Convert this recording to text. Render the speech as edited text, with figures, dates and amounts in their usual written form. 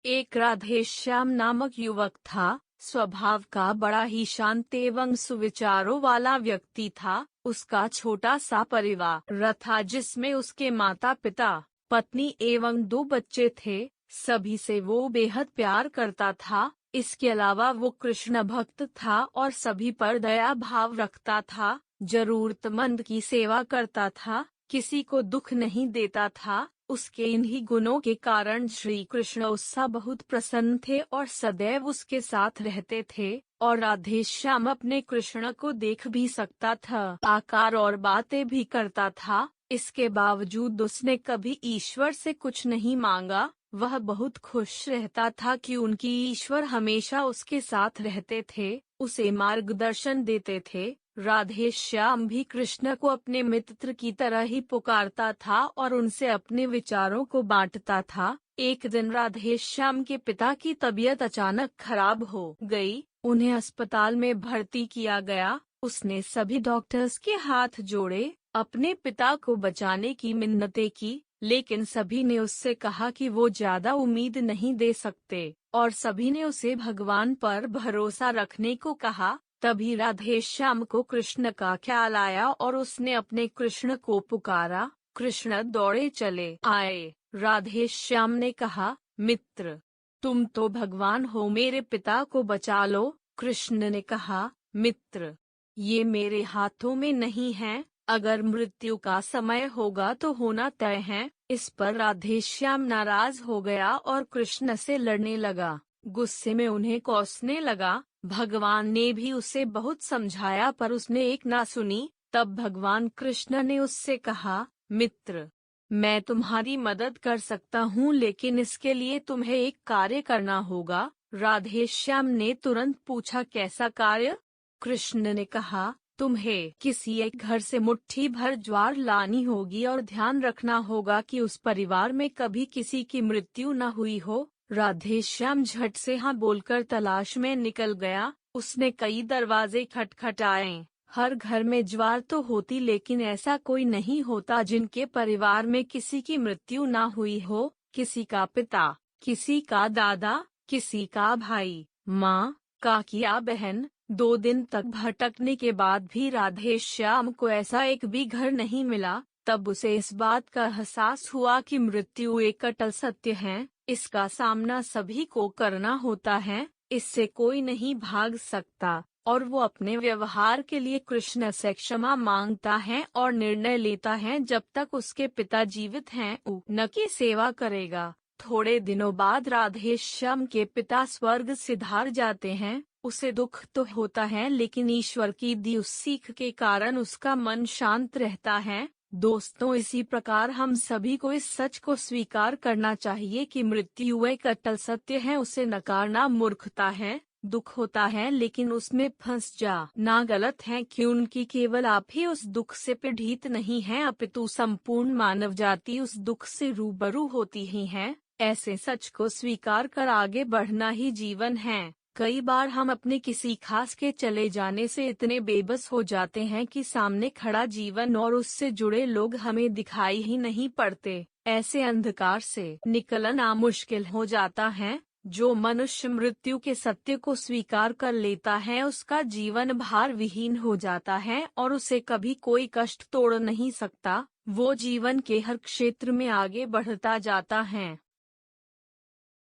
एक राधेश्याम नामक युवक था। स्वभाव का बड़ा ही शांत एवं सुविचारों वाला व्यक्ति था। उसका छोटा सा परिवार था जिसमें उसके माता पिता, पत्नी एवं 2 बच्चे थे। सभी से वो बेहद प्यार करता था। इसके अलावा वो कृष्ण भक्त था और सभी पर दया भाव रखता था। जरूरतमंद की सेवा करता था, किसी को दुख नहीं देता था। उसके इन्हीं गुणों के कारण श्री कृष्ण उससे बहुत प्रसन्न थे और सदैव उसके साथ रहते थे। और राधेश्याम अपने कृष्ण को देख भी सकता था, आकार और बातें भी करता था। इसके बावजूद उसने कभी ईश्वर से कुछ नहीं मांगा। वह बहुत खुश रहता था कि उनकी ईश्वर हमेशा उसके साथ रहते थे, उसे मार्गदर्शन देते थे। राधेश्याम भी कृष्ण को अपने मित्र की तरह ही पुकारता था और उनसे अपने विचारों को बांटता था। एक दिन राधेश्याम के पिता की तबीयत अचानक खराब हो गई। उन्हें अस्पताल में भर्ती किया गया। उसने सभी डॉक्टर्स के हाथ जोड़े, अपने पिता को बचाने की मिन्नतें की, लेकिन सभी ने उससे कहा कि वो ज्यादा उम्मीद नहीं दे सकते और सभी ने उसे भगवान पर भरोसा रखने को कहा। तभी राधेश्याम को कृष्ण का ख्याल आया और उसने अपने कृष्ण को पुकारा। कृष्ण दौड़े चले आए। राधेश्याम ने कहा, मित्र, तुम तो भगवान हो, मेरे पिता को बचा लो। कृष्ण ने कहा, मित्र, ये मेरे हाथों में नहीं है। अगर मृत्यु का समय होगा तो होना तय है। इस पर राधेश्याम नाराज हो गया और कृष्ण से लड़ने लगा। गुस्से में उन्हें कोसने लगा। भगवान ने भी उसे बहुत समझाया पर उसने एक ना सुनी। तब भगवान कृष्ण ने उससे कहा, मित्र, मैं तुम्हारी मदद कर सकता हूँ, लेकिन इसके लिए तुम्हें एक कार्य करना होगा। राधेश्याम ने तुरंत पूछा, कैसा कार्य? कृष्ण ने कहा, तुम्हें किसी एक घर से मुट्ठी भर ज्वार लानी होगी और ध्यान रखना होगा कि उस परिवार में कभी किसी की मृत्यु न हुई हो। राधेश्याम झट से हाँ बोलकर तलाश में निकल गया। उसने कई दरवाजे खटखटाए। हर घर में ज्वार तो होती, लेकिन ऐसा कोई नहीं होता जिनके परिवार में किसी की मृत्यु ना हुई हो। किसी का पिता, किसी का दादा, किसी का भाई, माँ, काकी या बहन। 2 दिन तक भटकने के बाद भी राधेश्याम को ऐसा एक भी घर नहीं मिला। तब उसे इस बात का एहसास हुआ कि मृत्यु एक अटल सत्य है। इसका सामना सभी को करना होता है, इससे कोई नहीं भाग सकता। और वो अपने व्यवहार के लिए कृष्ण से क्षमा मांगता है और निर्णय लेता है जब तक उसके पिता जीवित हैं उनकी सेवा करेगा। थोड़े दिनों बाद राधेश्याम के पिता स्वर्ग सिधार जाते हैं। उसे दुख तो होता है, लेकिन ईश्वर की दी उस सीख के कारण उसका मन शांत रहता है। दोस्तों, इसी प्रकार हम सभी को इस सच को स्वीकार करना चाहिए कि मृत्यु एक अटल सत्य है। उसे नकारना मूर्खता है। दुख होता है, लेकिन उसमें फंस जाना गलत है, क्योंकि केवल आप ही उस दुख से पीड़ित नहीं हैं, अपितु संपूर्ण मानव जाति उस दुख से रूबरू होती ही है। ऐसे सच को स्वीकार कर आगे बढ़ना ही जीवन है। कई बार हम अपने किसी खास के चले जाने से इतने बेबस हो जाते हैं कि सामने खड़ा जीवन और उससे जुड़े लोग हमें दिखाई ही नहीं पड़ते। ऐसे अंधकार से निकलना मुश्किल हो जाता है। जो मनुष्य मृत्यु के सत्य को स्वीकार कर लेता है, उसका जीवन भार विहीन हो जाता है और उसे कभी कोई कष्ट तोड़ नहीं सकता। वो जीवन के हर क्षेत्र में आगे बढ़ता जाता है।